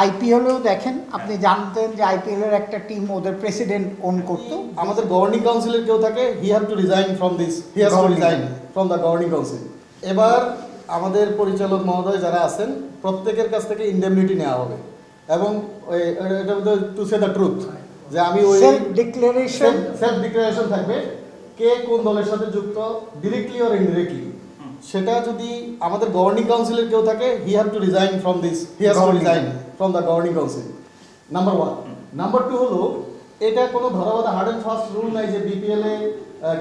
আইপিএলও দেখেন, আপনি জানতেন যে আইপিএল এর একটা টিম ওদের প্রেসিডেন্ট ওন করতো। আমাদের গভর্নিং কাউন্সিলের কেউ থাকে, he have to resign from this, he has to resign from the governing council. এবার আমাদের পরিচালক মহোদয় যারা আছেন প্রত্যেকের কাছ থেকে ইন্ডেমনিটি নেওয়া হবে এবং এটা টু সে দ্য ট্রুথ যে আমি ওই সেলফ ডিক্লারেশন থাকবে কে কোন দলের সাথে যুক্ত, ডিরেক্টলি অর ইনডিরেক্টলি। সেটা যদি আমাদের গভর্নিং কাউন্সিলের কেউ থাকে, he have to resign from this, he has to resign from the governing council. Number 1। Number 2 হলো, এটা কোনো ধরাবাধা হার্ড অ্যান্ড ফাস্ট রুল নাই যে বিপিএল এ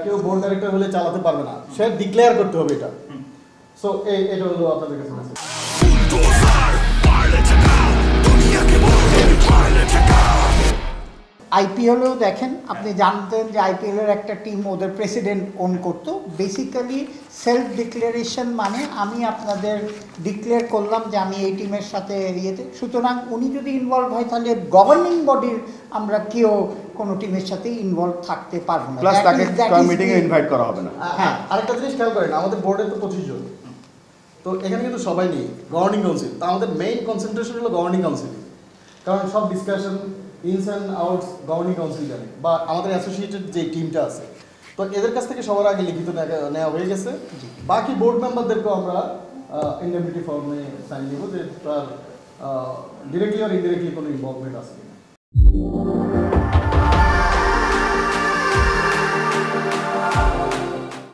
কেউ বোর্ড ডাইরেক্টর হলে চালাতে পারবে না, সে ডিক্লেয়ার করতে হবে এটা। সো এটা হলো আপনাদের কাছে মেসেজ। আইপিএলও দেখেন, আপনি জানতেন যে আইপিএল এর একটা টিম ওদের প্রেসিডেন্ট ওন করতো। বেসিক্যালি সেলফ ডিক্লারেশন মানে আমি আপনাদের ডিক্লেয়ার করলাম যে আমি এই টিমের সাথে ইয়েতে, সুতরাং উনি যদি ইনভলভ হয় তাহলে গভর্নিং বডির আমরা কেউ কোনো টিমের সাথে ইনভলভ থাকতে পারবো না, প্লাস তাকে মিটিং এ ইনভাইট করা হবে না। হ্যাঁ, আরেকটা জিনিস খেয়াল করেন, আমাদের বোর্ডে তো 25 জন, তো এখানে কিন্তু সবাই নেই গভর্নিং কাউন্সিল। তা আমাদের মেইন কনসেন্ট্রেশন হলো গভর্নিং কাউন্সিল, কারণ সব discussion ins and outs governing council জানে, বা আমাদের অ্যাসোসিয়েটেড যে টিমটা আছে, তো এদের কাছ থেকে সবার আগে লিখিত নেওয়া হয়ে গেছে। বাকি বোর্ড মেম্বারদেরকেও আমরা ইন্ডেমনিটি ফর্মে সাইন দেবো যে তার ডিরেক্টলি আর ইনডিরেক্টলি কোনো ইনভলভমেন্ট আছে কিনা।